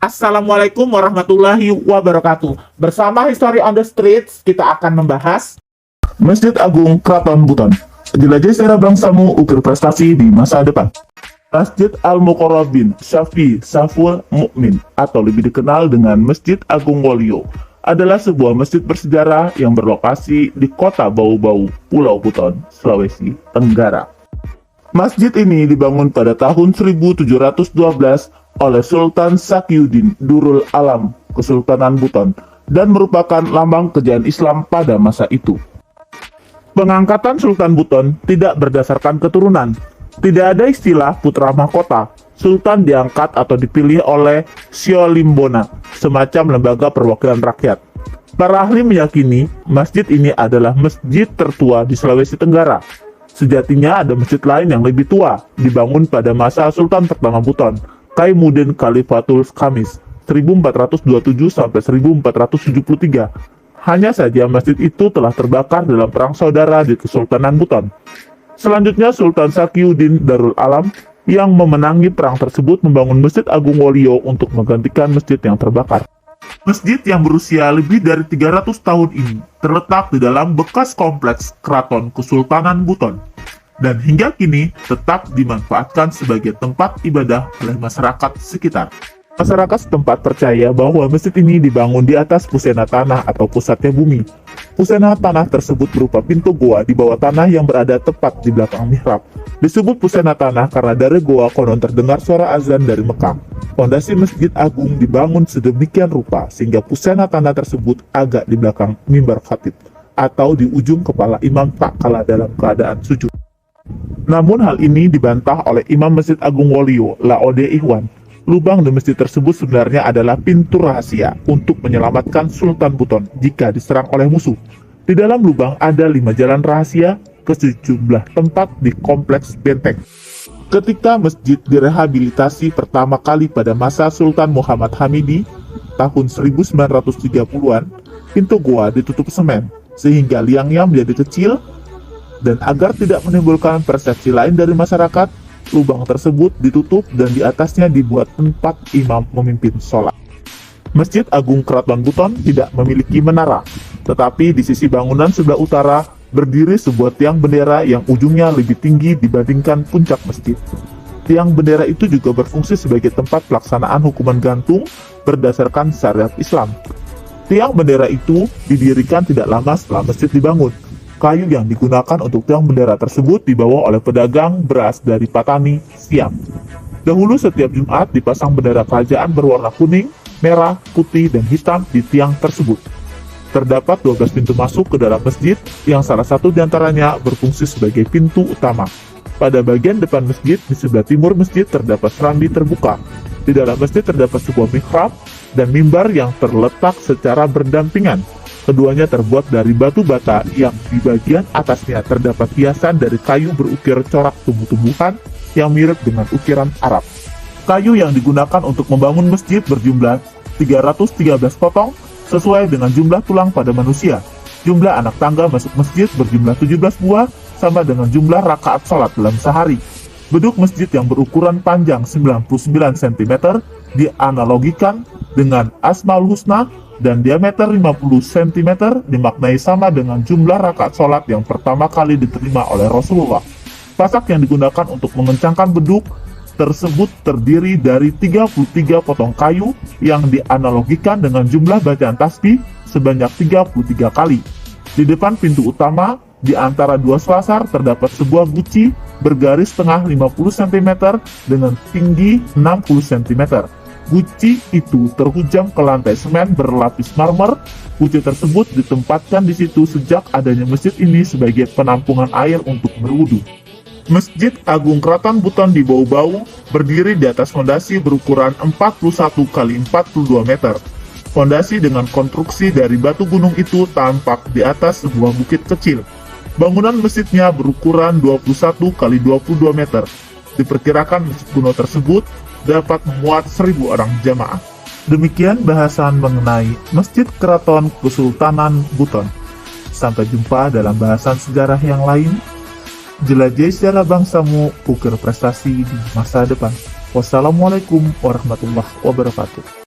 Assalamualaikum warahmatullahi wabarakatuh. Bersama History on the Streets, kita akan membahas Masjid Agung Keraton Buton. Jelajah sejarah bangsamu, ukir prestasi di masa depan. Masjid Al-Muqarrabin Syafi Saful Mukmin atau lebih dikenal dengan Masjid Agung Wolio adalah sebuah masjid bersejarah yang berlokasi di kota Bau-Bau, Pulau Buton, Sulawesi Tenggara. Masjid ini dibangun pada tahun 1712 oleh Sultan Sakiuddin Durul Alam Kesultanan Buton dan merupakan lambang kejayaan Islam pada masa itu. Pengangkatan Sultan Buton tidak berdasarkan keturunan. Tidak ada istilah putra mahkota. Sultan diangkat atau dipilih oleh Siolimbona, semacam lembaga perwakilan rakyat. Para ahli meyakini masjid ini adalah masjid tertua di Sulawesi Tenggara. Sejatinya ada masjid lain yang lebih tua, dibangun pada masa Sultan pertama Buton, Kaimuddin Khalifatul Khamis 1427 sampai 1473. Hanya saja masjid itu telah terbakar dalam perang saudara di Kesultanan Buton. Selanjutnya Sultan Sakiuddin Darul Alam yang memenangi perang tersebut membangun Masjid Agung Wolio untuk menggantikan masjid yang terbakar. Masjid yang berusia lebih dari 300 tahun ini terletak di dalam bekas kompleks Keraton Kesultanan Buton dan hingga kini tetap dimanfaatkan sebagai tempat ibadah oleh masyarakat sekitar. Masyarakat setempat percaya bahwa masjid ini dibangun di atas pusena tanah atau pusatnya bumi. Pusena tanah tersebut berupa pintu goa di bawah tanah yang berada tepat di belakang mihrab. Disebut pusena tanah karena dari goa konon terdengar suara azan dari Mekah. Fondasi Masjid Agung dibangun sedemikian rupa sehingga pusena tanah tersebut agak di belakang mimbar khatib atau di ujung kepala imam tak kala dalam keadaan sujud. Namun hal ini dibantah oleh Imam Masjid Agung Wolio, Laode Ihwan. Lubang di masjid tersebut sebenarnya adalah pintu rahasia untuk menyelamatkan Sultan Buton jika diserang oleh musuh. Di dalam lubang ada 5 jalan rahasia ke sejumlah tempat di kompleks benteng. Ketika masjid direhabilitasi pertama kali pada masa Sultan Muhammad Hamidi tahun 1930-an, pintu goa ditutup semen sehingga liangnya menjadi kecil dan agar tidak menimbulkan persepsi lain dari masyarakat, lubang tersebut ditutup dan di atasnya dibuat tempat imam memimpin sholat. Masjid Agung Keraton Buton tidak memiliki menara, tetapi di sisi bangunan sebelah utara berdiri sebuah tiang bendera yang ujungnya lebih tinggi dibandingkan puncak masjid. Tiang bendera itu juga berfungsi sebagai tempat pelaksanaan hukuman gantung berdasarkan syariat Islam. Tiang bendera itu didirikan tidak lama setelah masjid dibangun. Kayu yang digunakan untuk tiang bendera tersebut dibawa oleh pedagang beras dari Patani, Siam. Dahulu setiap Jumat dipasang bendera kerajaan berwarna kuning, merah, putih, dan hitam di tiang tersebut. Terdapat 12 pintu masuk ke dalam masjid yang salah satu diantaranya berfungsi sebagai pintu utama. Pada bagian depan masjid di sebelah timur masjid terdapat serambi terbuka. Di dalam masjid terdapat sebuah mihrab dan mimbar yang terletak secara berdampingan. Keduanya terbuat dari batu bata yang di bagian atasnya terdapat hiasan dari kayu berukir corak tumbuh-tumbuhan yang mirip dengan ukiran Arab. Kayu yang digunakan untuk membangun masjid berjumlah 313 potong sesuai dengan jumlah tulang pada manusia. Jumlah anak tangga masuk masjid berjumlah 17 buah sama dengan jumlah rakaat sholat dalam sehari. Beduk masjid yang berukuran panjang 99 cm dianalogikan dengan Asmaul Husna dan diameter 50 cm dimaknai sama dengan jumlah rakaat sholat yang pertama kali diterima oleh Rasulullah. Pasak yang digunakan untuk mengencangkan beduk tersebut terdiri dari 33 potong kayu yang dianalogikan dengan jumlah bacaan tasbih sebanyak 33 kali. Di depan pintu utama, di antara dua selasar terdapat sebuah guci bergaris tengah 50 cm dengan tinggi 60 cm. Guci itu terhujam ke lantai semen berlapis marmer. Guci tersebut ditempatkan di situ sejak adanya masjid ini sebagai penampungan air untuk berwudu. Masjid Agung Keraton Buton di Bau-Bau berdiri di atas fondasi berukuran 41 x 42 meter. Fondasi dengan konstruksi dari batu gunung itu tampak di atas sebuah bukit kecil. Bangunan masjidnya berukuran 21 x 22 meter. Diperkirakan masjid kuno tersebut dapat memuat 1000 orang jamaah. Demikian bahasan mengenai Masjid Keraton Kesultanan Buton. Sampai jumpa dalam bahasan sejarah yang lain. Jelajahi sejarah bangsamu, ukir prestasi di masa depan. Wassalamualaikum warahmatullahi wabarakatuh.